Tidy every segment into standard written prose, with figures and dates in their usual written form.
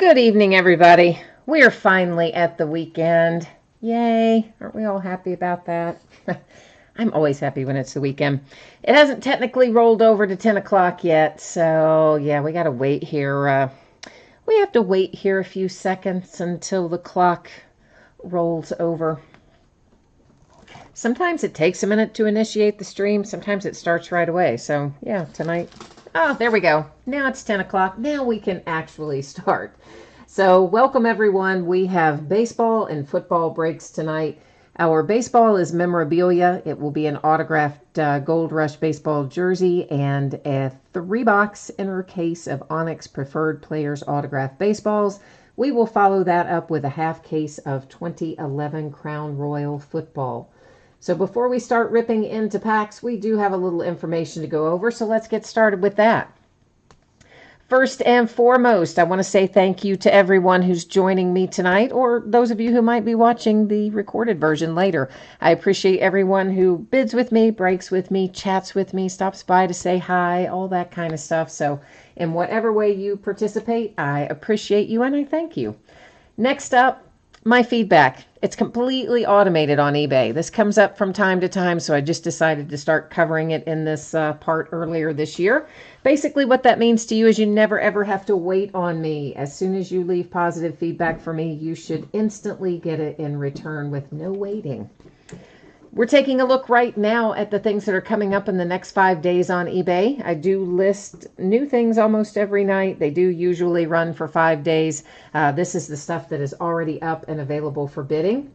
Good evening, everybody. We are finally at the weekend. Yay. Aren't we all happy about that? I'm always happy when it's the weekend. It hasn't technically rolled over to 10 o'clock yet, so yeah, we got to wait here. We have to wait here a few seconds until the clock rolls over. Sometimes it takes a minute to initiate the stream. Sometimes it starts right away. So yeah, tonight. Oh, there we go. Now it's 10 o'clock. Now we can actually start. So welcome everyone. We have baseball and football breaks tonight. Our baseball is memorabilia. It will be an autographed Gold Rush baseball jersey and a 3-box inner case of Onyx Preferred Players autographed baseballs. We will follow that up with a half case of 2011 Crown Royal football. So before we start ripping into packs, we do have a little information to go over, so let's get started with that. First and foremost, I want to say thank you to everyone who's joining me tonight, or those of you who might be watching the recorded version later. I appreciate everyone who bids with me, breaks with me, chats with me, stops by to say hi, all that kind of stuff. So in whatever way you participate, I appreciate you and I thank you. Next up, my feedback. It's completely automated on eBay. This comes up from time to time, so I just decided to start covering it in this part earlier this year. Basically, what that means to you is you never ever have to wait on me. As soon as you leave positive feedback for me, you should instantly get it in return with no waiting. We're taking a look right now at the things that are coming up in the next 5 days on eBay. I do list new things almost every night. They do usually run for 5 days. This is the stuff that is already up and available for bidding.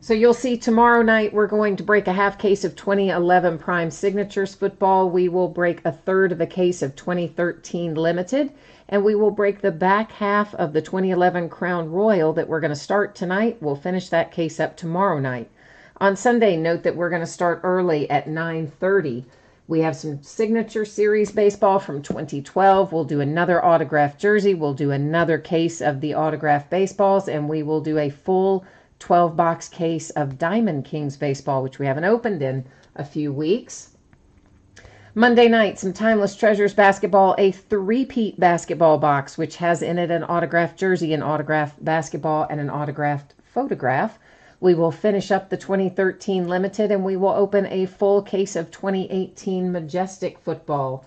So you'll see tomorrow night we're going to break a half case of 2011 Prime Signatures football. We will break a third of a case of 2013 Limited. And we will break the back half of the 2011 Crown Royal that we're going to start tonight. We'll finish that case up tomorrow night. On Sunday, note that we're going to start early at 9:30. We have some Signature Series baseball from 2012. We'll do another autographed jersey. We'll do another case of the autographed baseballs, and we will do a full 12-box case of Diamond Kings baseball, which we haven't opened in a few weeks. Monday night, some Timeless Treasures basketball, a three-peat basketball box, which has in it an autographed jersey, an autographed basketball, and an autographed photograph. We will finish up the 2013 Limited, and we will open a full case of 2018 Majestic football.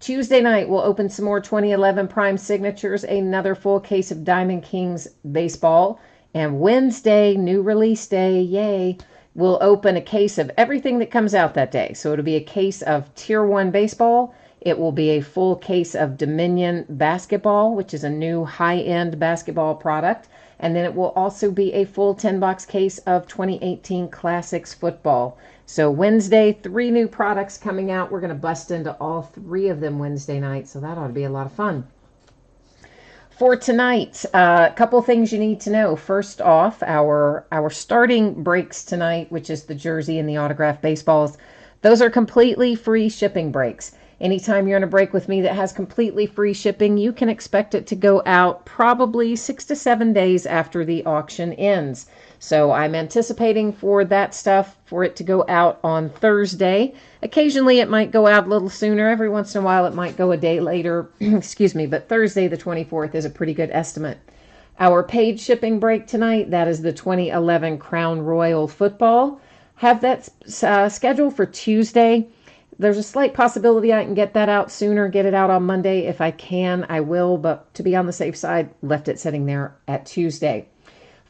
Tuesday night, we'll open some more 2011 Prime Signatures, another full case of Diamond Kings baseball. And Wednesday, new release day, yay, we'll open a case of everything that comes out that day. So it'll be a case of Tier 1 baseball. It will be a full case of Dominion basketball, which is a new high-end basketball product. And then it will also be a full 10-box case of 2018 Classics football. So Wednesday, 3 new products coming out. We're going to bust into all 3 of them Wednesday night, so that ought to be a lot of fun. For tonight, a couple things you need to know. First off, our starting breaks tonight, which is the jersey and the autographed baseballs, those are completely free shipping breaks. Anytime you're in a break with me that has completely free shipping, you can expect it to go out probably 6 to 7 days after the auction ends. So I'm anticipating for that stuff for it to go out on Thursday. Occasionally it might go out a little sooner. Every once in a while it might go a day later. Excuse me, but Thursday the 24th is a pretty good estimate. Our paid shipping break tonight, that is the 2011 Crown Royal football. Have that scheduled for Tuesday. There's a slight possibility I can get that out sooner, get it out on Monday. If I can, I will, but to be on the safe side, left it sitting there at Tuesday.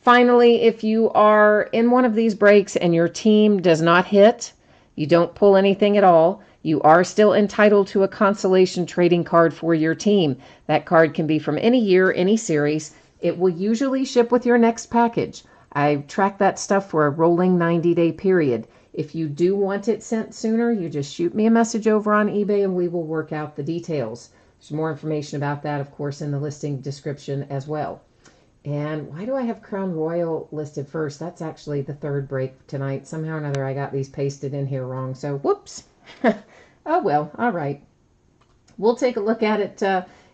Finally, if you are in one of these breaks and your team does not hit, you don't pull anything at all, you are still entitled to a consolation trading card for your team. That card can be from any year, any series. It will usually ship with your next package. I track that stuff for a rolling 90-day period. If you do want it sent sooner, you just shoot me a message over on eBay and we will work out the details. There's more information about that, of course, in the listing description as well. And why do I have Crown Royal listed first? That's actually the third break tonight. Somehow or another, I got these pasted in here wrong. So, whoops. Oh, well, all right. We'll take a look at it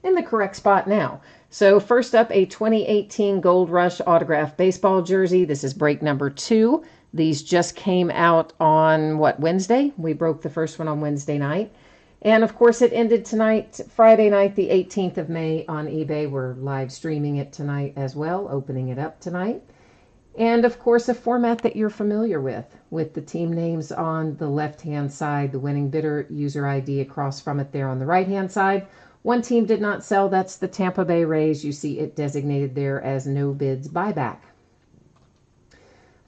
in the correct spot now. So first up, a 2018 Gold Rush autographed baseball jersey. This is break number 2. These just came out on, Wednesday? We broke the first one on Wednesday night. And of course, it ended tonight, Friday night, the 18th of May on eBay. We're live streaming it tonight as well, opening it up tonight. And of course, a format that you're familiar with the team names on the left-hand side, the winning bidder user ID across from it there on the right-hand side. One team did not sell. That's the Tampa Bay Rays. You see it designated there as no bids buyback.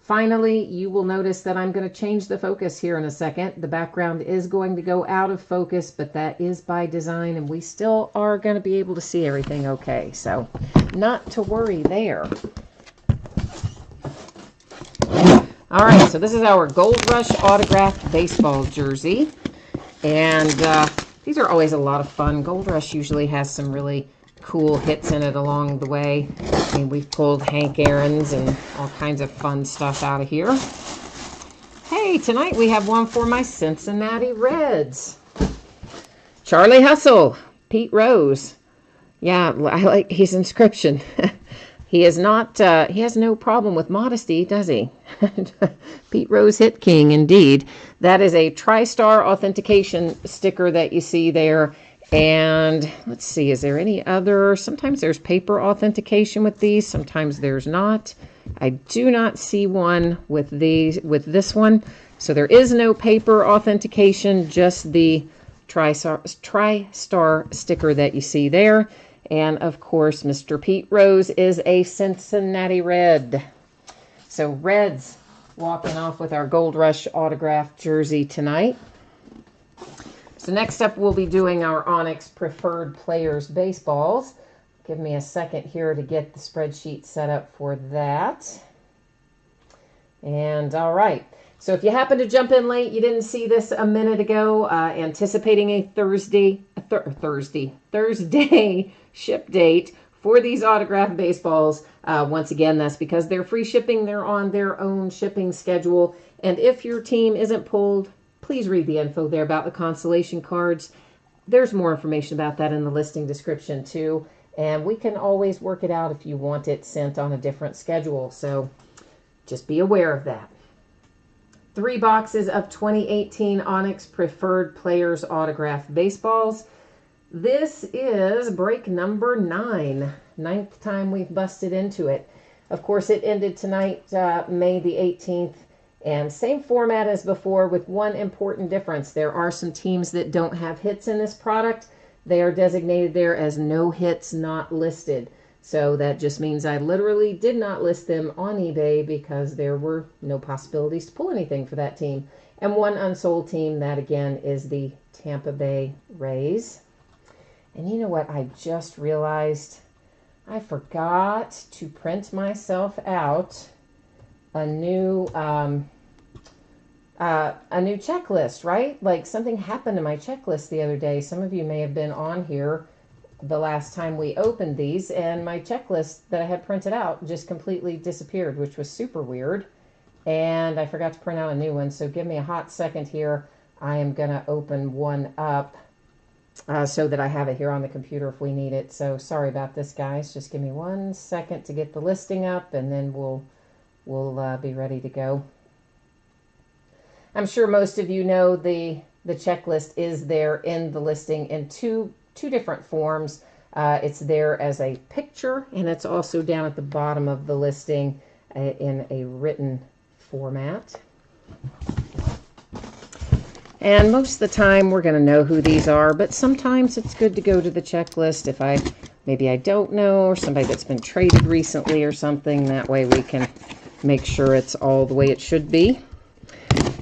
Finally, you will notice that I'm going to change the focus here in a second. The background is going to go out of focus, but that is by design, and we still are going to be able to see everything okay. So not to worry there. All right, so this is our Gold Rush autographed baseball jersey. And these are always a lot of fun. Gold Rush usually has some really cool hits in it along the way. I mean, we've pulled Hank Aaron's and all kinds of fun stuff out of here. Hey, tonight we have one for my Cincinnati Reds. Charlie Hustle, Pete Rose. Yeah, I like his inscription. He is not, he has no problem with modesty, does he? Pete Rose Hit King, indeed. That is a TriStar authentication sticker that you see there. And let's see, is there any other? Sometimes there's paper authentication with these. Sometimes there's not. I do not see one with this one. So there is no paper authentication, just the TriStar sticker that you see there. And of course, Mr. Pete Rose is a Cincinnati Red. So Reds walking off with our Gold Rush autographed jersey tonight. So next up, we'll be doing our Onyx Preferred Players baseballs. Give me a second here to get the spreadsheet set up for that. And all right. So if you happen to jump in late, you didn't see this a minute ago, anticipating a Thursday ship date for these autographed baseballs. Once again, that's because they're free shipping. They're on their own shipping schedule. And if your team isn't pulled, please read the info there about the consolation cards. There's more information about that in the listing description too. And we can always work it out if you want it sent on a different schedule. So just be aware of that. 3 boxes of 2018 Onyx Preferred Players autographed baseballs. This is break number 9. 9th time we've busted into it. Of course, it ended tonight, May the 18th. And same format as before with one important difference. There are some teams that don't have hits in this product. They are designated there as no hits not listed. So that just means I literally did not list them on eBay because there were no possibilities to pull anything for that team. And one unsold team, that again is the Tampa Bay Rays. And you know what? I just realized I forgot to print myself out a new checklist, right? Like something happened to my checklist the other day. Some of you may have been on here the last time we opened these, and my checklist that I had printed out just completely disappeared, which was super weird. And I forgot to print out a new one, so give me a hot second here. I am going to open one up so that I have it here on the computer if we need it. So sorry about this, guys. Just give me 1 second to get the listing up, and then we'll be ready to go. I'm sure most of you know the checklist is there in the listing in two different forms. It's there as a picture, and it's also down at the bottom of the listing in a written format. And most of the time we're going to know who these are, but sometimes it's good to go to the checklist if maybe I don't know, or somebody that's been traded recently or something. That way we can make sure it's all the way it should be.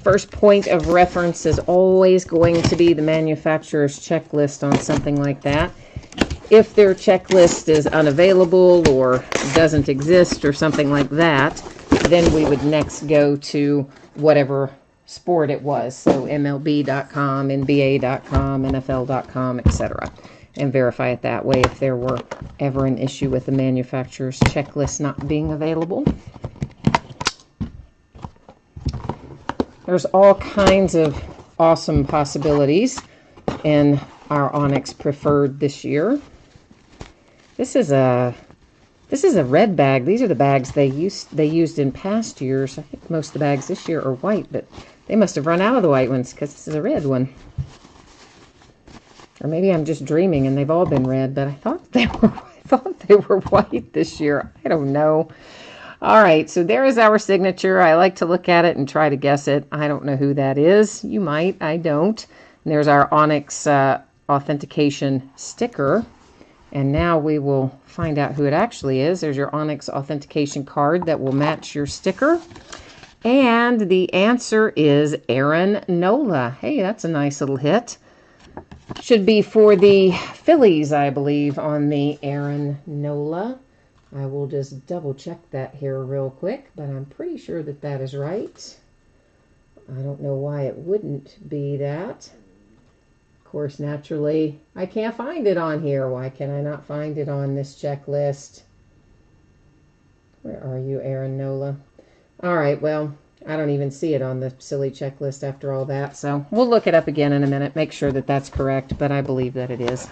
First point of reference is always going to be the manufacturer's checklist on something like that. If their checklist is unavailable or doesn't exist or something like that, then we would next go to whatever sport it was. So MLB.com, NBA.com, NFL.com, etc. And verify it that way if there were ever an issue with the manufacturer's checklist not being available. There's all kinds of awesome possibilities in our Onyx Preferred this year. This is a red bag. These are the bags they used in past years. I think most of the bags this year are white, but they must have run out of the white ones because this is a red one. Or maybe I'm just dreaming and they've all been red, but I thought they were white this year. I don't know. All right, so there is our signature. I like to look at it and try to guess it. I don't know who that is. You might. I don't. And there's our Onyx authentication sticker. And now we will find out who it actually is. There's your Onyx authentication card that will match your sticker. And the answer is Aaron Nola. Hey, that's a nice little hit. Should be for the Phillies, I believe, on the Aaron Nola. I will just double check that here real quick, but I'm pretty sure that that is right. I don't know why it wouldn't be that. Of course, naturally, I can't find it on here. Why can I not find it on this checklist? Where are you, Aaron Nola? All right, well, I don't even see it on the silly checklist after all that, so we'll look it up again in a minute, make sure that that's correct, but I believe that it is.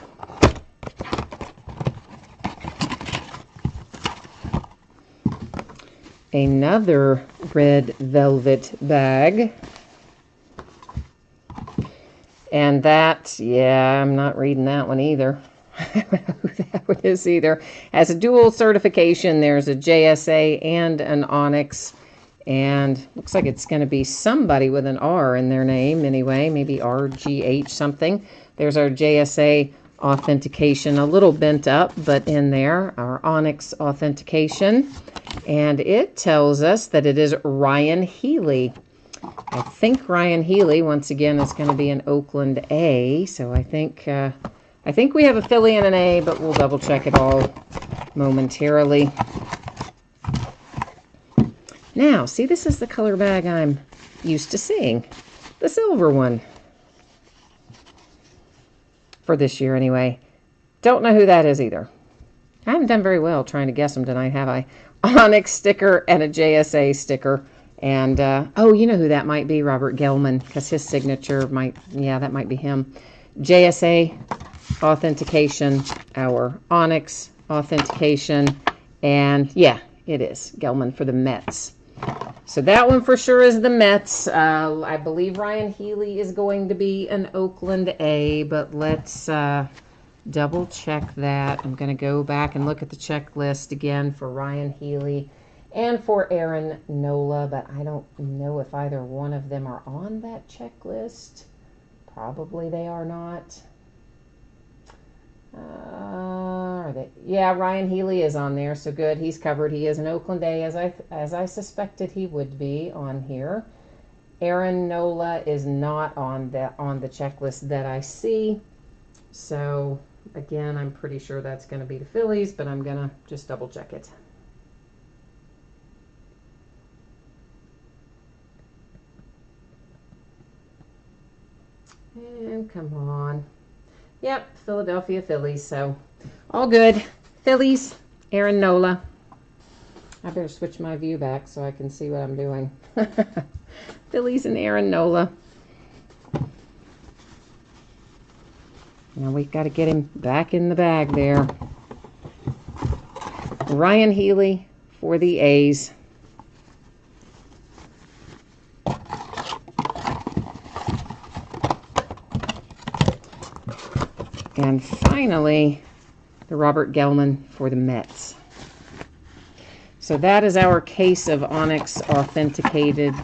Another red velvet bag. And that, yeah, I'm not reading that one either. I don't know who that one is either. Has a dual certification. There's a JSA and an Onyx. And looks like it's going to be somebody with an R in their name anyway. Maybe RGH something. There's our JSA authentication. A little bent up, but in there. Our Onyx authentication. And it tells us that it is Ryan Healy. I think Ryan Healy, once again, is going to be an Oakland A. So I think we have a Philly and an A, but we'll double check it all momentarily. Now, see, this is the color bag I'm used to seeing. The silver one. For this year, anyway. Don't know who that is either. I haven't done very well trying to guess them tonight, have I? Onyx sticker and a JSA sticker. And, oh, you know who that might be? Robert Gelman, because his signature might, yeah, that might be him. JSA authentication, our Onyx authentication, and, yeah, it is Gelman for the Mets. So that one for sure is the Mets. I believe Ryan Healy is going to be an Oakland A, but let's double check that. I'm going to go back and look at the checklist again for Ryan Healy and for Aaron Nola, but I don't know if either one of them are on that checklist. Probably they are not. Are they? Yeah, Ryan Healy is on there, so good. He's covered. He is an Oakland A, as I suspected he would be on here. Aaron Nola is not on the checklist that I see. So again, I'm pretty sure that's going to be the Phillies, but I'm going to just double check it. And come on. Yep, Philadelphia Phillies, so all good. Phillies, Aaron Nola. I better switch my view back so I can see what I'm doing. Phillies and Aaron Nola. Now we've got to get him back in the bag there. Ryan Healy for the A's. And finally, the Robert Gelman for the Mets. So that is our case of Onyx authenticated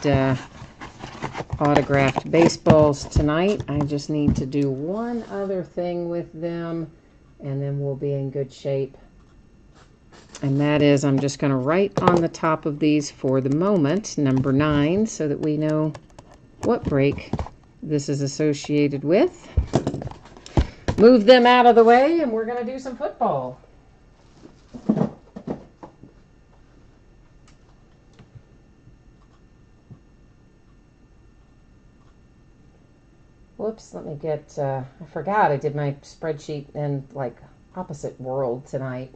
autographed baseballs tonight. I just need to do one other thing with them, and then we'll be in good shape. And that is, I'm just going to write on the top of these for the moment, number 9, so that we know what break this is associated with. Move them out of the way, and we're going to do some football. Whoops, let me get, I forgot I did my spreadsheet in, like, opposite world tonight.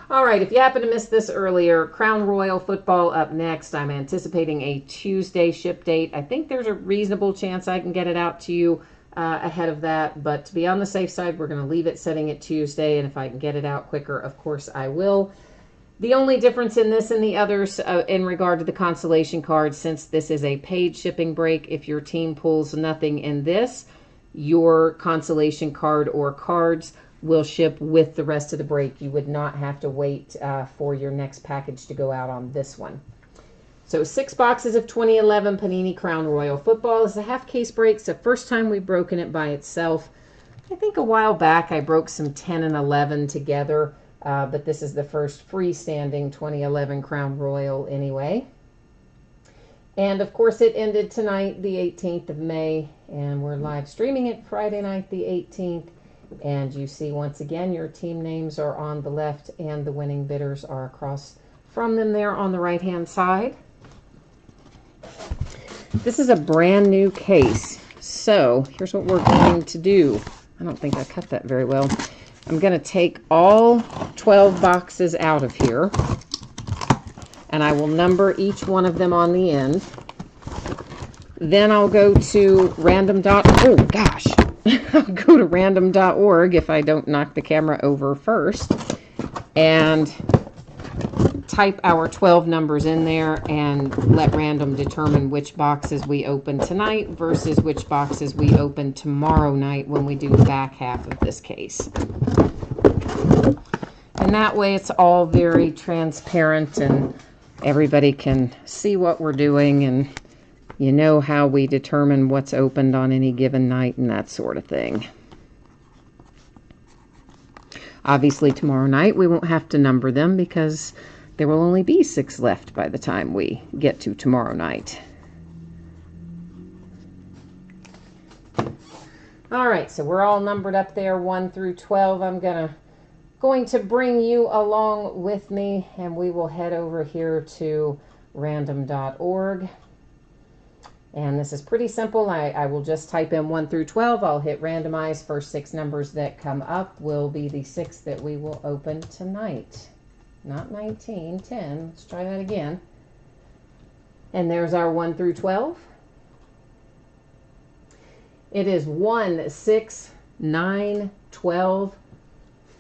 All right, if you happen to miss this earlier, Crown Royal football up next. I'm anticipating a Tuesday ship date. I think there's a reasonable chance I can get it out to you ahead of that, but to be on the safe side, we're going to leave it setting it Tuesday, and if I can get it out quicker, of course I will. The only difference in this and the others in regard to the consolation cards, since this is a paid shipping break, if your team pulls nothing in this, your consolation card or cards will ship with the rest of the break. You would not have to wait for your next package to go out on this one. So 6 boxes of 2011 Panini Crown Royal Football. This is a half case break. It's the first time we've broken it by itself. I think a while back I broke some 10 and 11 together, but this is the first freestanding 2011 Crown Royal anyway. And of course it ended tonight, the 18th of May, and we're live streaming it Friday night, the 18th. And you see once again your team names are on the left and the winning bidders are across from them there on the right hand side. This is a brand new case, so here's what we're going to do. I don't think I cut that very well. I'm going to take all 12 boxes out of here, and I will number each one of them on the end. Then I'll go to I'll go to random.org if I don't knock the camera over first, and type our 12 numbers in there and let random determine which boxes we open tonight versus which boxes we open tomorrow night when we do the back half of this case. And that way it's all very transparent and everybody can see what we're doing, and you know how we determine what's opened on any given night and that sort of thing. Obviously tomorrow night we won't have to number them because there will only be 6 left by the time we get to tomorrow night. All right, so we're all numbered up there 1 through 12. I'm going to bring you along with me, and we will head over here to random.org. And this is pretty simple. I will just type in 1 through 12. I'll hit randomize. First 6 numbers that come up will be the 6 that we will open tonight. Not 19, 10. Let's try that again. And there's our 1 through 12. It is 1, 6, 9, 12,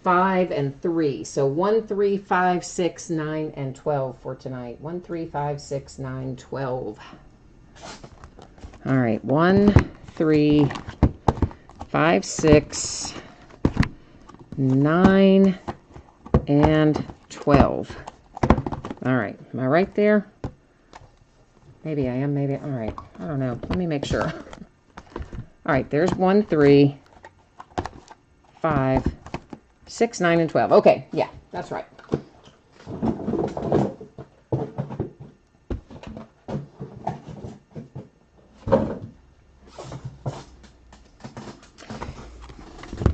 5, and 3. So 1, 3, 5, 6, 9, and 12 for tonight. 1, 3, 5, 6, 9, 12. All right, 1, 3, 5, 6, 9, and 12. All right, am I right there? Maybe I am, maybe. All right, I don't know. Let me make sure. All right, there's 1, 3, 5, 6, 9, and 12. Okay, yeah, that's right.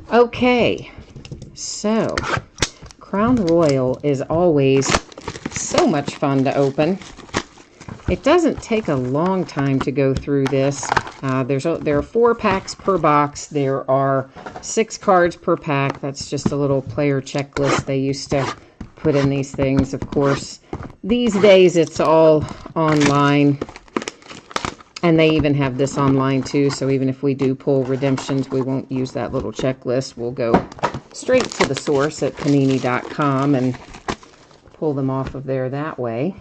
Okay, so Crown Royal is always so much fun to open. It doesn't take a long time to go through this. There are 4 packs per box. There are 6 cards per pack. That's just a little player checklist they used to put in these things. Of course, these days it's all online. And they even have this online too, so even if we do pull redemptions, we won't use that little checklist. We'll go straight to the source at panini.com and pull them off of there that way.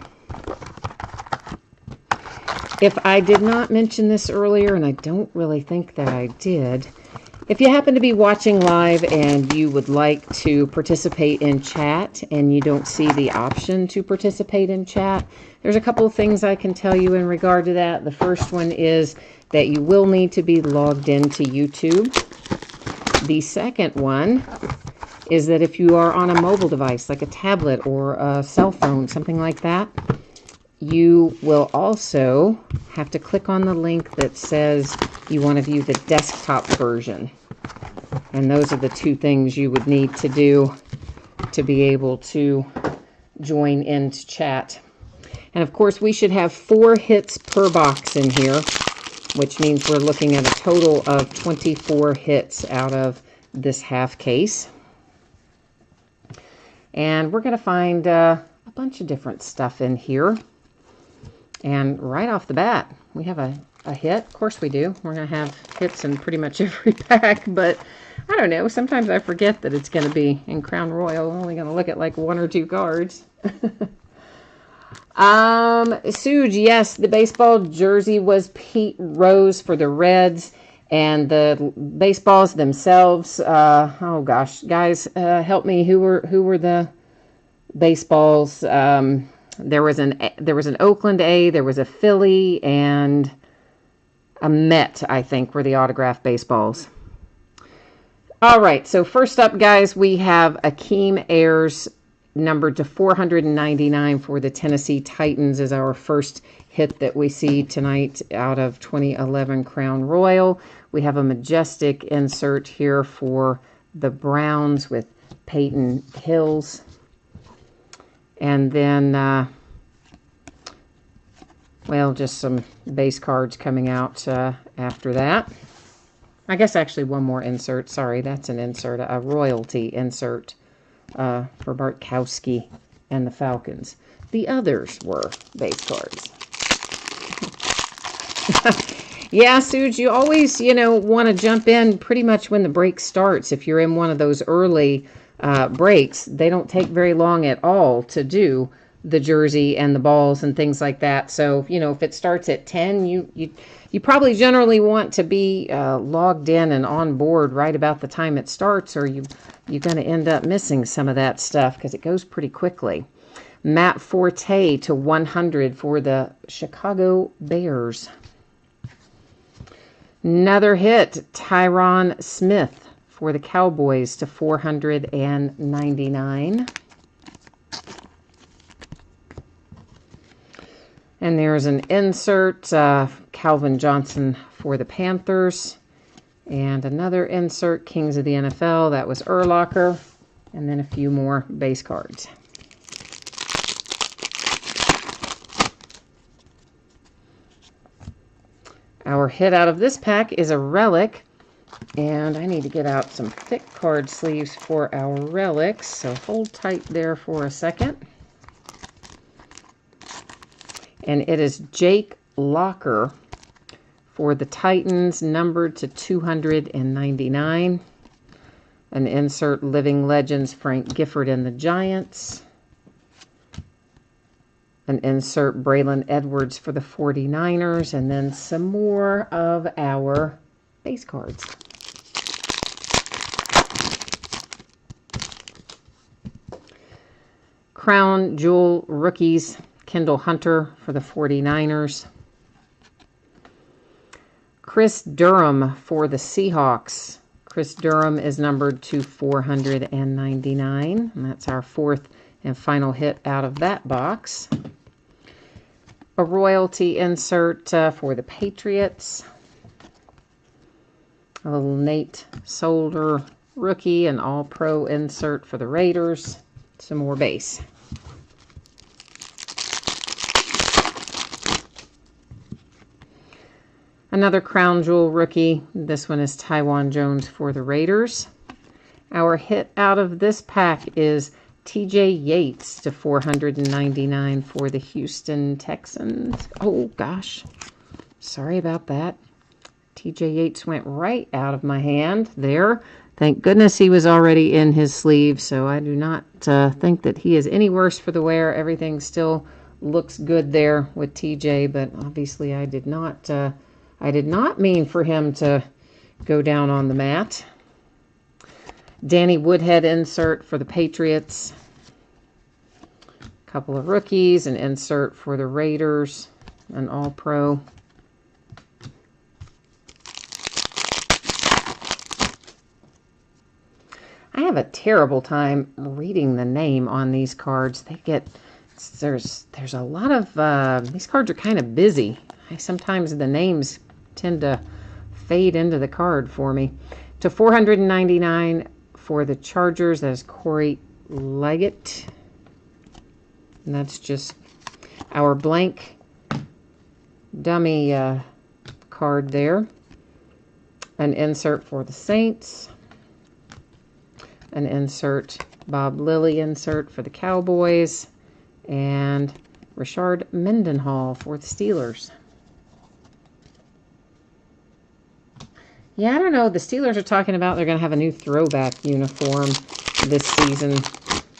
If I did not mention this earlier, and I don't really think that I did, if you happen to be watching live and you would like to participate in chat and you don't see the option to participate in chat, there's a couple of things I can tell you in regard to that. The first one is that you will need to be logged into YouTube. The second one is that if you are on a mobile device, like a tablet or a cell phone, something like that, you will also have to click on the link that says you want to view the desktop version. And those are the 2 things you would need to do to be able to join into chat. And of course, we should have 4 hits per box in here, which means we're looking at a total of 24 hits out of this half case. And we're going to find a bunch of different stuff in here. And right off the bat, we have a hit. Of course we do. We're going to have hits in pretty much every pack, but I don't know. Sometimes I forget that it's going to be in Crown Royal. I'm only going to look at like 1 or 2 cards. Suge, yes, the baseball jersey was Pete Rose for the Reds. And the baseballs themselves, oh gosh, guys, help me. Who were the baseballs? There was an Oakland A, there was a Philly, and a Met, I think, were the autographed baseballs. All right, so first up, guys, we have Akeem Ayers, numbered to 499 for the Tennessee Titans, is our first hit that we see tonight out of 2011 Crown Royal. We have a majestic insert here for the Browns with Peyton Hills. And then, well, just some base cards coming out after that. I guess actually one more insert. Sorry, that's an insert, a royalty insert for Bartkowski and the Falcons. The others were base cards. Yeah, Suge, you always, want to jump in pretty much when the break starts. If you're in one of those early breaks, they don't take very long at all to do the jersey and the balls and things like that. So, if it starts at 10, you probably generally want to be logged in and on board right about the time it starts, or you're going to end up missing some of that stuff because it goes pretty quickly. Matt Forte to 100 for the Chicago Bears. Another hit, Tyron Smith for the Cowboys to 499. And there's an insert, Calvin Johnson for the Panthers. And another insert, Kings of the NFL, that was Urlacher. And then a few more base cards. Our hit out of this pack is a relic, and I need to get out some thick card sleeves for our relics, so hold tight there for a second. And it is Jake Locker for the Titans, numbered to 299. An insert, Living Legends, Frank Gifford and the Giants. An insert, Braylon Edwards for the 49ers, and then some more of our base cards. Crown Jewel Rookies, Kendall Hunter for the 49ers. Chris Durham for the Seahawks. Chris Durham is numbered to 499, and that's our fourth and final hit out of that box. A royalty insert for the Patriots. A little Nate Solder rookie, an all-pro insert for the Raiders. Some more base. Another Crown Jewel rookie. This one is Tywan Jones for the Raiders. Our hit out of this pack is TJ Yates to 499 for the Houston Texans. Oh, gosh. Sorry about that. TJ Yates went right out of my hand there. Thank goodness he was already in his sleeve, so I do not think that he is any worse for the wear. Everything still looks good there with TJ, but obviously I did not mean for him to go down on the mat. Danny Woodhead insert for the Patriots. A couple of rookies, an insert for the Raiders, an all-pro. I have a terrible time reading the name on these cards. There's a lot of, these cards are kind of busy. Sometimes the names tend to fade into the card for me. To 499 for the Chargers, that is Corey Leggett. And that's just our blank dummy card there. An insert for the Saints. An insert, Bob Lilly insert for the Cowboys. And Rashard Mendenhall for the Steelers. Yeah, I don't know. The Steelers are talking about they're going to have a new throwback uniform this season.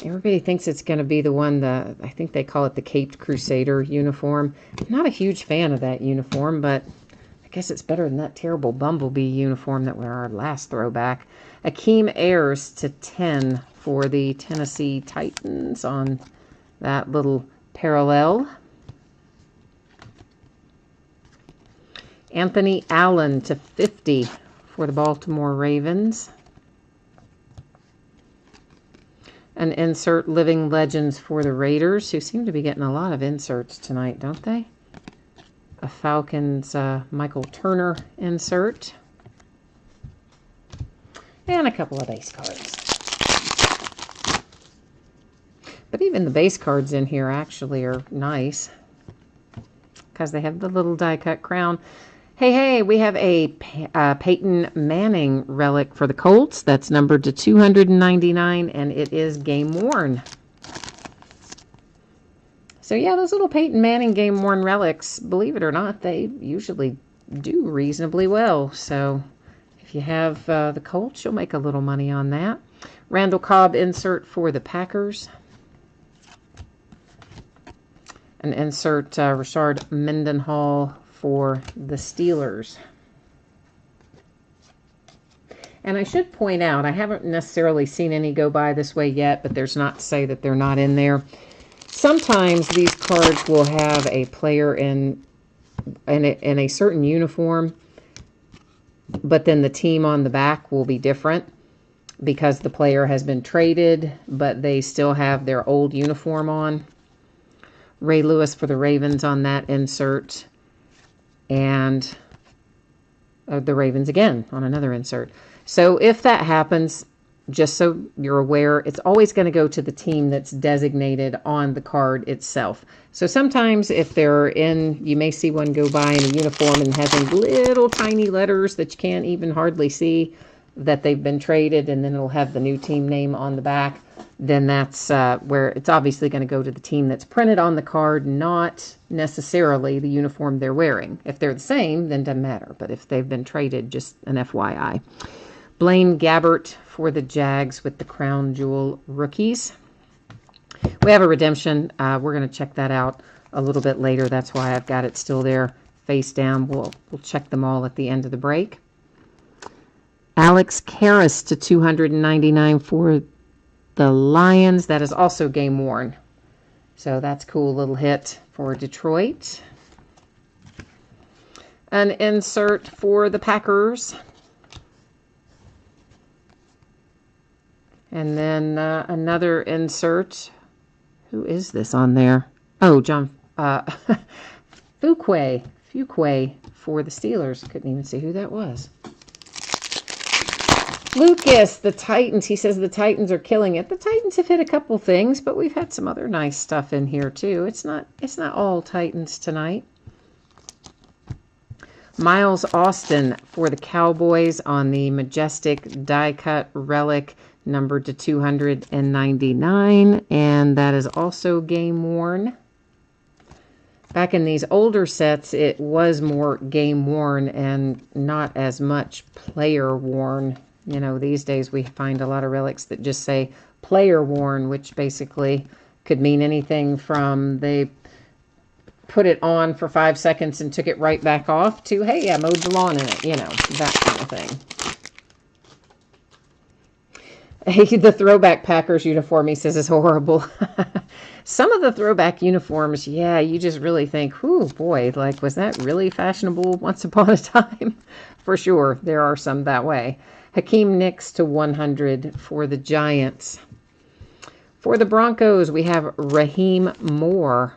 Everybody thinks it's going to be the one that, I think they call it the Caped Crusader uniform. I'm not a huge fan of that uniform, but I guess it's better than that terrible Bumblebee uniform that were our last throwback. Akeem Ayers to 10 for the Tennessee Titans on that little parallel. Anthony Allen to 50 for the Baltimore Ravens. An insert Living Legends for the Raiders, who seem to be getting a lot of inserts tonight, don't they? A Falcons Michael Turner insert. And a couple of base cards. But even the base cards in here actually are nice, because they have the little die-cut crown. Hey, we have a Peyton Manning relic for the Colts. That's numbered to 299, and it is game-worn. So yeah, those little Peyton Manning game-worn relics, believe it or not, they usually do reasonably well. So if you have the Colts, you'll make a little money on that. Randall Cobb insert for the Packers. An insert Rashard Mendenhall for the Steelers. And I should point out, I haven't necessarily seen any go by this way yet, but there's not to say that they're not in there. Sometimes these cards will have a player in a certain uniform, but then the team on the back will be different because the player has been traded, but they still have their old uniform on. Ray Lewis for the Ravens on that insert. And the Ravens again on another insert. So if that happens, just so you're aware, it's always going to go to the team that's designated on the card itself. So sometimes if they're in, you may see one go by in a uniform and has little tiny letters that you can't even hardly see that they've been traded, and then it'll have the new team name on the back. Then that's where it's obviously going to go to the team that's printed on the card, not necessarily the uniform they're wearing. If they're the same, then it doesn't matter. But if they've been traded, just an FYI. Blaine Gabbert for the Jags with the Crown Jewel rookies. We have a redemption. We're going to check that out a little bit later. That's why I've got it still there face down. We'll check them all at the end of the break. Alex Karras to 299 for the Lions. That is also game worn. So that's a cool little hit for Detroit. An insert for the Packers. And then another insert. Who is this on there? Oh, John Fuquay for the Steelers. Couldn't even see who that was. Lucas, the Titans. He says the Titans are killing it. The Titans have hit a couple things, but we've had some other nice stuff in here too. It's not all Titans tonight. Miles Austin for the Cowboys on the Majestic die-cut relic, numbered to 299, and that is also game worn. Back in these older sets, it was more game worn and not as much player worn. You know, these days we find a lot of relics that just say player worn, which basically could mean anything from they put it on for 5 seconds and took it right back off to, hey, I mowed the lawn in it, you know, that kind of thing. Hey, the throwback Packers uniform, he says, is horrible. Some of the throwback uniforms, yeah, you just really think, whew, boy, like, was that really fashionable once upon a time? For sure, there are some that way. Hakeem Nicks to 100 for the Giants. For the Broncos, we have Raheem Moore.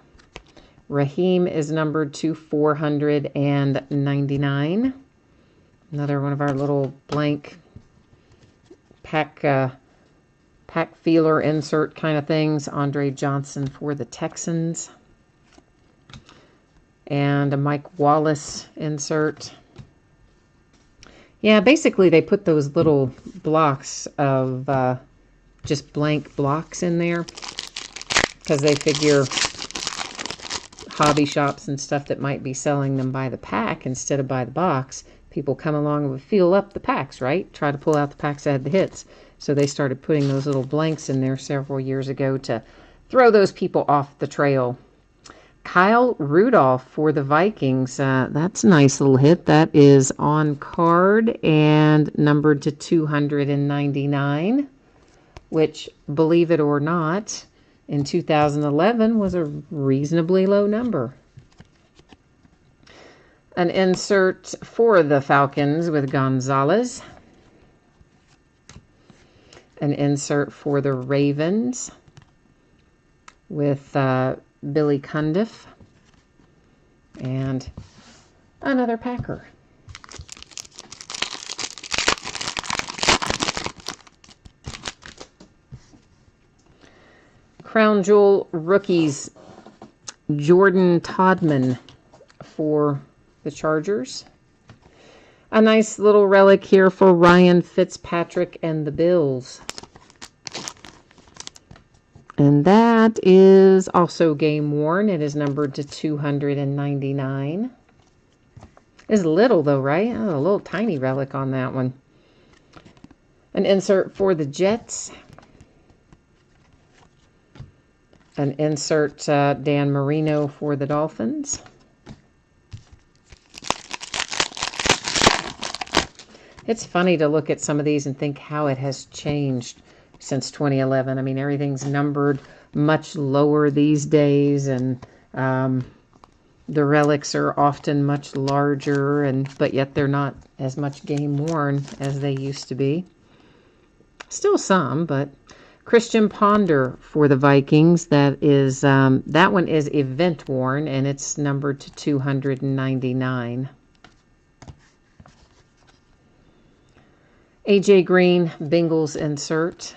Raheem is numbered to 499. Another one of our little blank pack feeler insert kind of things. Andre Johnson for the Texans. And a Mike Wallace insert. Yeah, basically they put those little blocks of just blank blocks in there because they figure hobby shops and stuff that might be selling them by the pack instead of by the box, people come along and would feel up the packs, right? Try to pull out the packs that had the hits. So they started putting those little blanks in there several years ago to throw those people off the trail. Kyle Rudolph for the Vikings. That's a nice little hit. That is on card and numbered to 299, which, believe it or not, in 2011 was a reasonably low number. An insert for the Falcons with Gonzalez. An insert for the Ravens with Billy Cundiff. And another Packer. Crown Jewel rookies, Jordan Todman for the Chargers. A nice little relic here for Ryan Fitzpatrick and the Bills. And that is also game worn. It is numbered to 299. It's little though, right? Oh, a little tiny relic on that one. An insert for the Jets. An insert Dan Marino for the Dolphins. It's funny to look at some of these and think how it has changed since 2011. I mean, everything's numbered much lower these days, and the relics are often much larger, but yet they're not as much game worn as they used to be. Still some, but Christian Ponder for the Vikings. That is that one is event worn, and it's numbered to 299. AJ Green, Bengals insert.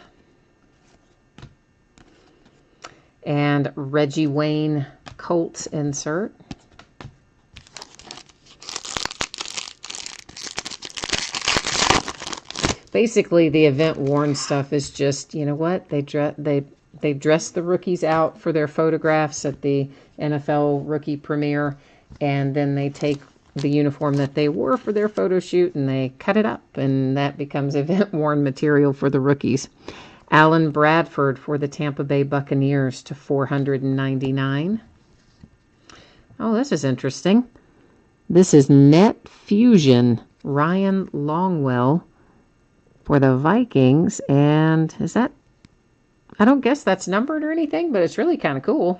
And Reggie Wayne, Colts insert. Basically, the event worn stuff is just, you know what? They dress the rookies out for their photographs at the NFL rookie premiere, and then they take the uniform that they wore for their photo shoot and they cut it up, and that becomes event worn material for the rookies. Alan Bradford for the Tampa Bay Buccaneers to 499. Oh, this is interesting. This is Net Fusion, Ryan Longwell for the Vikings. And is that, I don't guess that's numbered or anything, but it's really kind of cool.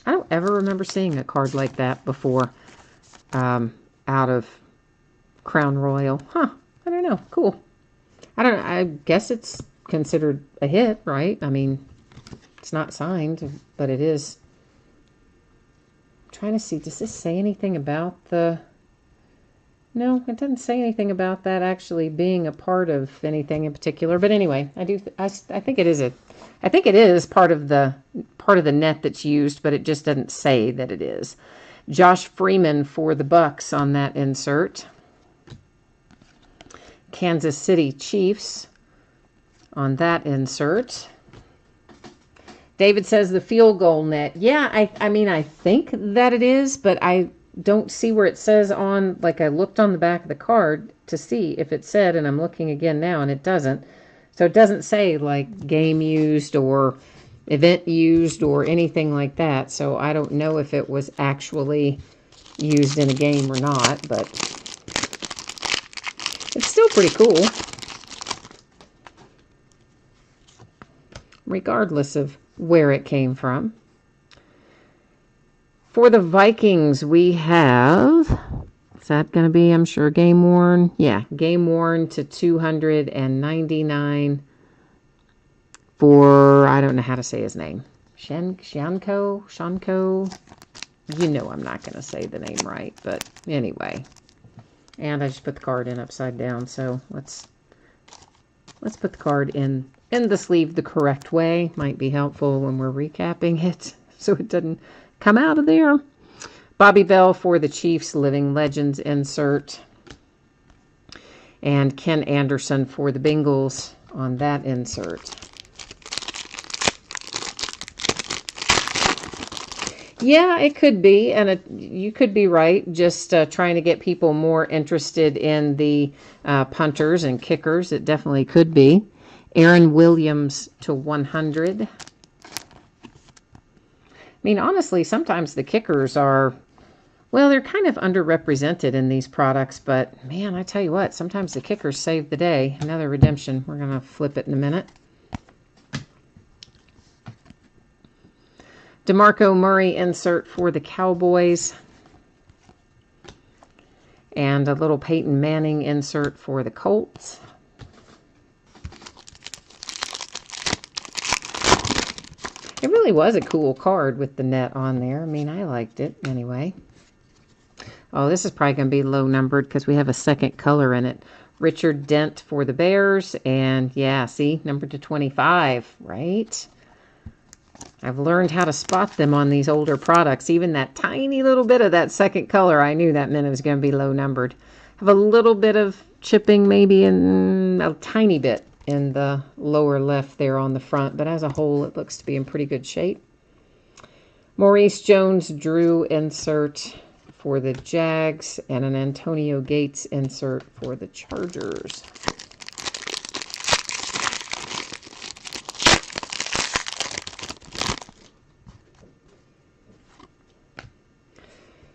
I don't ever remember seeing a card like that before out of Crown Royal. Huh, I don't know. Cool. I guess it's considered a hit, right? I mean, it's not signed, but it is. I'm trying to see, does this say anything about the... No, it doesn't say anything about that actually being a part of anything in particular. But anyway, I think it is I think it is part of the net that's used, but it just doesn't say that it is. Josh Freeman for the Bucks on that insert. Kansas City Chiefs on that insert. David says the field goal net. Yeah, I mean, I think that it is, but I don't see where it says on, like I looked on the back of the card to see if it said, and I'm looking again now, and it doesn't. So it doesn't say like game used or event used or anything like that. So I don't know if it was actually used in a game or not, but it's still pretty cool. Regardless of where it came from. For the Vikings, we have, is that going to be, I'm sure, game worn? Yeah, game worn to 299 for, I don't know how to say his name. Shanko? You know I'm not going to say the name right, but anyway. And I just put the card in upside down, so let's put the card in the sleeve the correct way. Might be helpful when we're recapping it, so it doesn't come out of there. Bobby Bell for the Chiefs, Living Legends insert. And Ken Anderson for the Bengals on that insert. Yeah, it could be, and you could be right. Just trying to get people more interested in the punters and kickers. It definitely could be. Aaron Williams to 100. mean, honestly, sometimes the kickers are, well, they're kind of underrepresented in these products, but man, I tell you what, sometimes the kickers save the day. Another redemption. We're going to flip it in a minute. DeMarco Murray insert for the Cowboys. And a little Peyton Manning insert for the Colts. It really was a cool card with the net on there. I mean, I liked it anyway. Oh, this is probably going to be low numbered because we have a second color in it. Richard Dent for the Bears. And yeah, see, numbered to 25, right? I've learned how to spot them on these older products. Even that tiny little bit of that second color, I knew that meant it was going to be low numbered. Have a little bit of chipping, maybe in a tiny bit in the lower left there on the front, but as a whole, it looks to be in pretty good shape. Maurice Jones-Drew insert for the Jags and an Antonio Gates insert for the Chargers.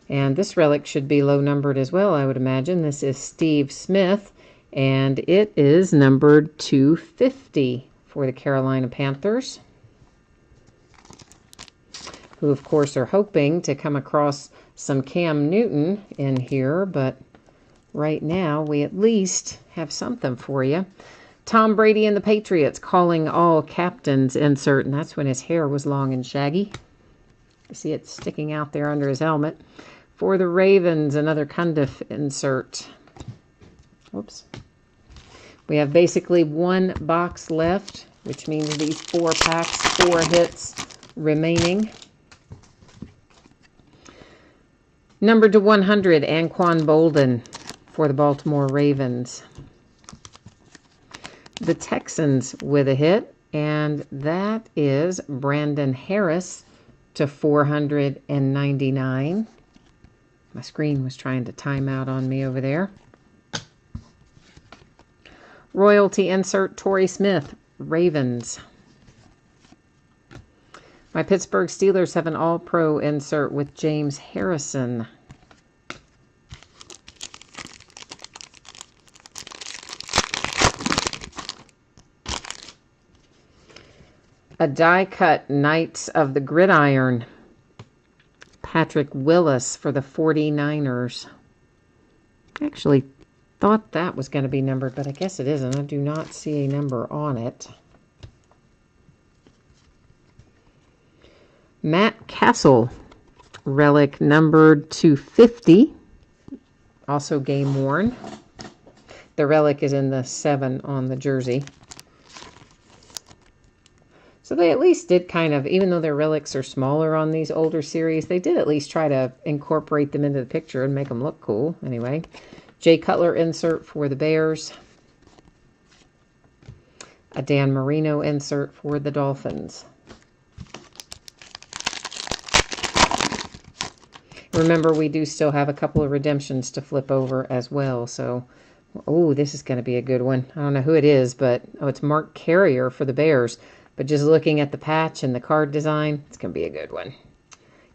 And this relic should be low numbered as well, I would imagine. This is Steve Smith, and it is numbered 250 for the Carolina Panthers, who of course are hoping to come across some Cam Newton in here, but right now we at least have something for you. Tom Brady and the Patriots calling all captains insert, and that's when his hair was long and shaggy. You see it sticking out there under his helmet. For the Ravens, another Cundiff insert. Oops. We have basically one box left, which means these 4 packs, 4 hits remaining. Numbered to 100, Anquan Bolden for the Baltimore Ravens. The Texans with a hit, and that is Brandon Harris to 499. My screen was trying to time out on me over there. Royalty insert, Torrey Smith, Ravens. My Pittsburgh Steelers have an All-Pro insert with James Harrison. A die-cut Knights of the Gridiron, Patrick Willis for the 49ers. I actually thought that was going to be numbered, but I guess it isn't. I do not see a number on it. Matt Castle, relic numbered 250, also game worn. The relic is in the 7 on the jersey. So they at least did kind of, even though their relics are smaller on these older series, they did at least try to incorporate them into the picture and make them look cool. Anyway, Jay Cutler insert for the Bears. A Dan Marino insert for the Dolphins. Remember, we do still have a couple of redemptions to flip over as well. So, oh, this is going to be a good one. I don't know who it is, but, oh, it's Mark Carrier for the Bears. But just looking at the patch and the card design, it's going to be a good one.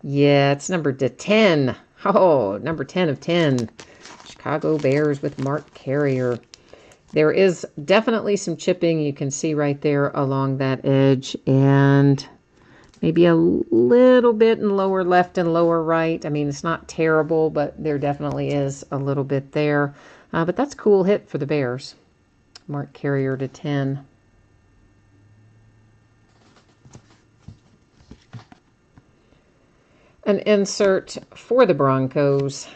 Yeah, it's numbered to 10. Oh, number 10 of 10. Chicago Bears with Mark Carrier. There is definitely some chipping you can see right there along that edge. And maybe a little bit in lower left and lower right. I mean, it's not terrible, but there definitely is a little bit there. But that's a cool hit for the Bears. Mark Carrier to 10. An insert for the Broncos.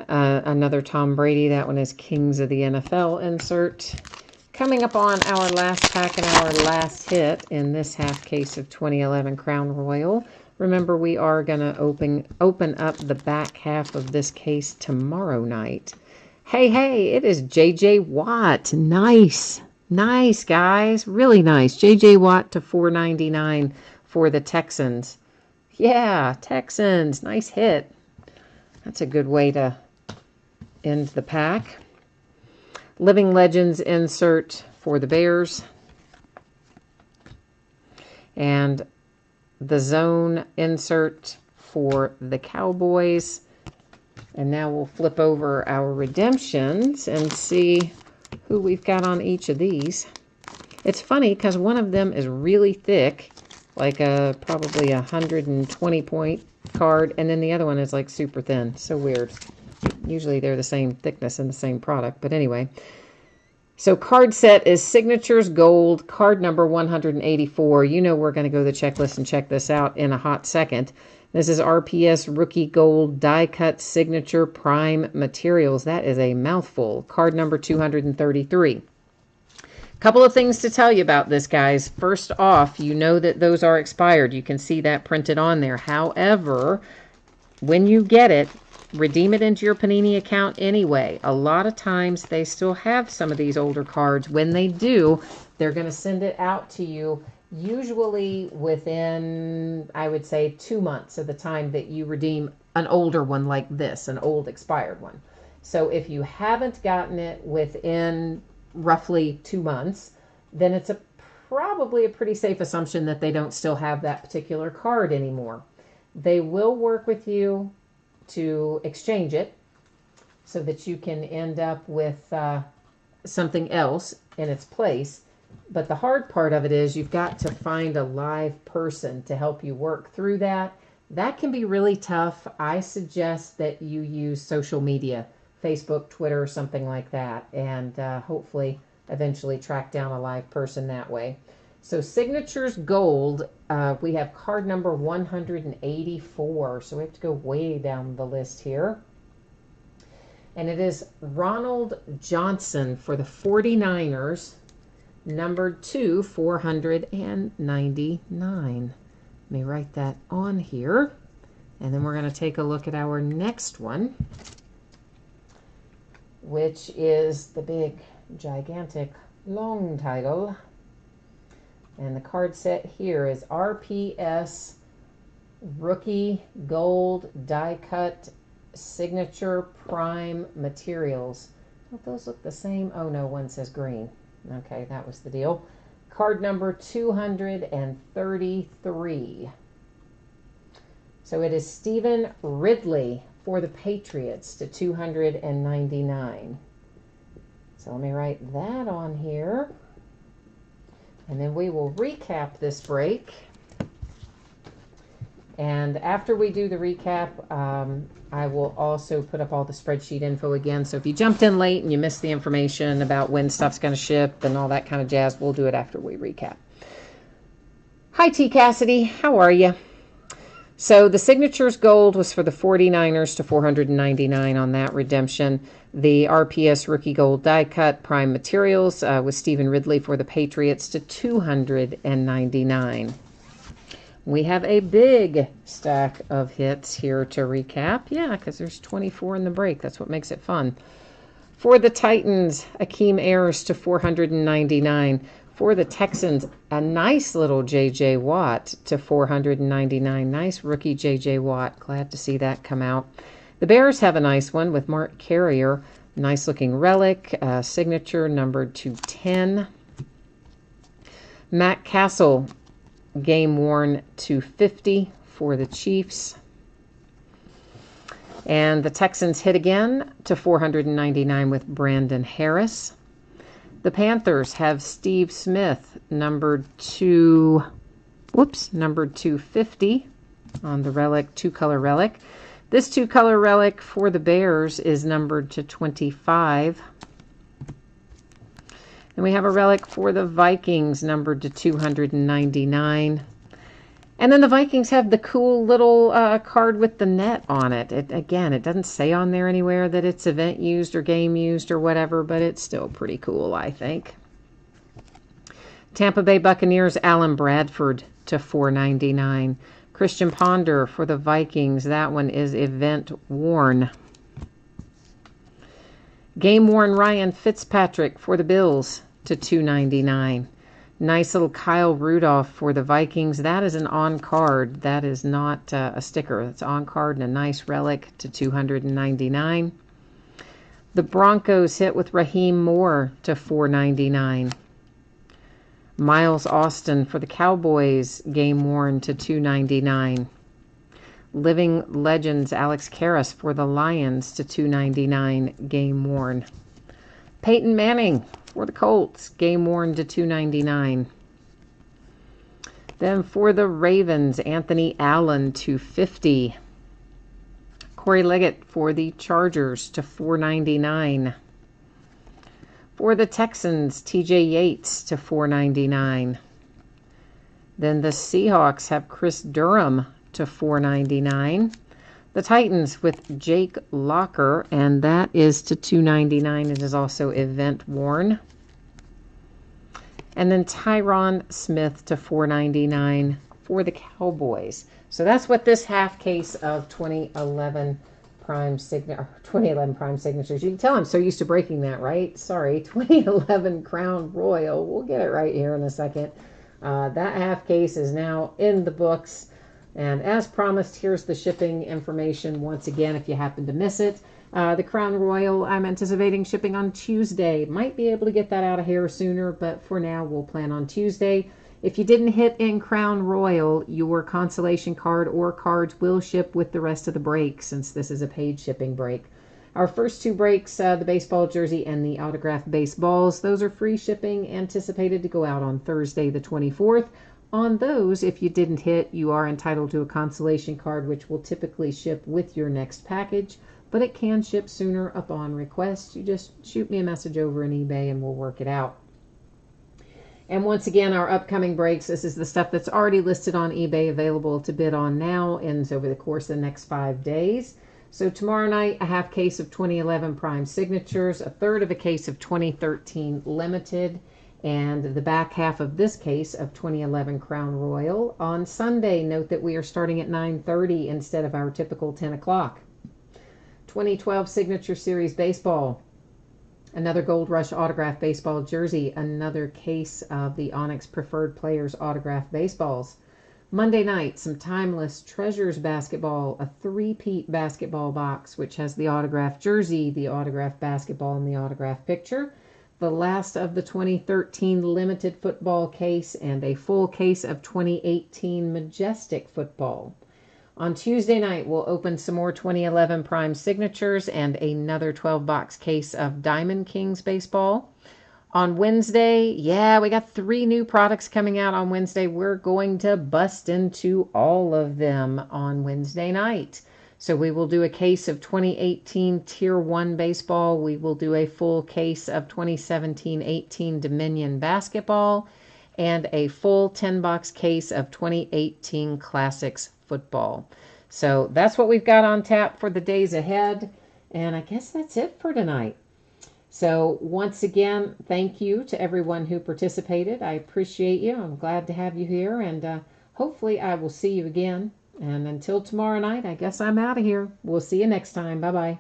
Another Tom Brady. That one is Kings of the NFL insert. Coming up on our last pack and our last hit in this half case of 2011 Crown Royal. Remember, we are going to open up the back half of this case tomorrow night. Hey, it is J.J. Watt. Nice. Nice, guys. Really nice. J.J. Watt to 499 for the Texans. Yeah, Texans. Nice hit. That's a good way to end the pack. Living Legends insert for the Bears. and the zone insert for the Cowboys. And now we'll flip over our redemptions and see who we've got on each of these. It's funny because one of them is really thick, like probably 120 point card, and then the other one is like super thin. So weird. Usually they're the same thickness and the same product, but anyway. So card set is Signatures Gold, card number 184. You know we're going to go to the checklist and check this out in a hot second. This is RPS Rookie Gold Die Cut Signature Prime Materials. That is a mouthful. Card number 233. Couple of things to tell you about this, guys. First off, you know that those are expired. You can see that printed on there. However, when you get it, redeem it into your Panini account anyway. A lot of times they still have some of these older cards. When they do, they're going to send it out to you usually within, I would say, 2 months of the time that you redeem an older one like this, an old expired one. So if you haven't gotten it within roughly 2 months, then it's probably a pretty safe assumption that they don't still have that particular card anymore. They will work with you to exchange it so that you can end up with something else in its place. But the hard part of it is you've got to find a live person to help you work through that. That can be really tough. I suggest that you use social media, Facebook, Twitter, something like that, and hopefully eventually track down a live person that way. So Signatures Gold, we have card number 184. So we have to go way down the list here. And it is Ronald Johnson for the 49ers, numbered to 499. Let me write that on here. And then we're going to take a look at our next one, which is the big, gigantic, long title. And the card set here is RPS Rookie Gold Die Cut Signature Prime Materials. Don't those look the same? Oh no, one says green. Okay, that was the deal. Card number 233. So it is Stephen Ridley for the Patriots to 299. So let me write that on here. And then we will recap this break. And after we do the recap, I will also put up all the spreadsheet info again. So if you jumped in late and you missed the information about when stuff's going to ship and all that kind of jazz, we'll do it after we recap. Hi, T. Cassidy. How are you? So the Signatures Gold was for the 49ers to 499 on that redemption. The RPS Rookie Gold Die Cut Prime Materials with Stephen Ridley for the Patriots to 299. We have a big stack of hits here to recap. Yeah, because there's 24 in the break. That's what makes it fun. For the Titans, Akeem Ayers to 499. For the Texans, a nice little J.J. Watt to 499. Nice rookie J.J. Watt. Glad to see that come out. The Bears have a nice one with Mark Carrier. Nice looking relic. Signature numbered to 10. Matt Castle, game worn to 50 for the Chiefs. And the Texans hit again to 499 with Brandon Harris. The Panthers have Steve Smith, numbered 250 on the relic, two-color relic. This two-color relic for the Bears is numbered to 25. And we have a relic for the Vikings, numbered to 299. And then the Vikings have the cool little card with the net on it. Again, it doesn't say on there anywhere that it's event used or game used or whatever, but it's still pretty cool, I think. Tampa Bay Buccaneers, Alan Bradford to 499. Christian Ponder for the Vikings. That one is event worn. Game worn Ryan Fitzpatrick for the Bills to 299. Nice little Kyle Rudolph for the Vikings. That is an on-card. That is not a sticker. It's on-card and a nice relic to 299. The Broncos hit with Raheem Moore to 499. Miles Austin for the Cowboys, game worn to $2.99. Living Legends Alex Karras for the Lions to $2.99, game worn. Peyton Manning for the Colts, game worn to $2.99. Then for the Ravens, Anthony Allen to $50. Corey Liggett for the Chargers to $4.99. For the Texans, TJ Yates to $4.99. Then the Seahawks have Chris Durham to $4.99. The Titans with Jake Locker, and that is to $2.99. It is also event worn. And then Tyron Smith to $4.99 for the Cowboys. So that's what this half case of 2011 prime signatures. You can tell I'm so used to breaking that, right? Sorry, 2011 Crown Royal. We'll get it right here in a second. That half case is now in the books. And as promised, here's the shipping information once again if you happen to miss it. The Crown Royal, I'm anticipating shipping on Tuesday. Might be able to get that out of here sooner, but for now, we'll plan on Tuesday. If you didn't hit in Crown Royal, your consolation card or cards will ship with the rest of the break, since this is a paid shipping break. Our first two breaks, the baseball jersey and the autographed baseballs, those are free shipping, anticipated to go out on Thursday the 24th. On those, if you didn't hit, you are entitled to a consolation card, which will typically ship with your next package, but it can ship sooner upon request. You just shoot me a message over in eBay and we'll work it out. And once again, our upcoming breaks, this is the stuff that's already listed on eBay, available to bid on now, ends over the course of the next 5 days. So tomorrow night, a half case of 2011 prime signatures, a third of a case of 2013 limited, and the back half of this case of 2011 Crown Royal. On Sunday, note that we are starting at 9:30 instead of our typical 10 o'clock. 2012 Signature Series Baseball. Another Gold Rush autographed baseball jersey. Another case of the Onyx Preferred Players autographed baseballs. Monday night, some Timeless Treasures basketball. A three-peat basketball box, which has the autographed jersey, the autographed basketball, and the autographed picture. The last of the 2013 limited football case, and a full case of 2018 Majestic football. On Tuesday night, we'll open some more 2011 prime signatures and another 12-box case of Diamond Kings baseball. On Wednesday, we got 3 new products coming out on Wednesday. We're going to bust into all of them on Wednesday night. So we will do a case of 2018 Tier 1 baseball. We will do a full case of 2017-18 Dominion basketball, and a full 10-box case of 2018 Classics football. So that's what we've got on tap for the days ahead. And I guess that's it for tonight. So once again, thank you to everyone who participated. I appreciate you. I'm glad to have you here. And hopefully I will see you again. And until tomorrow night, I guess I'm out of here. We'll see you next time. Bye-bye.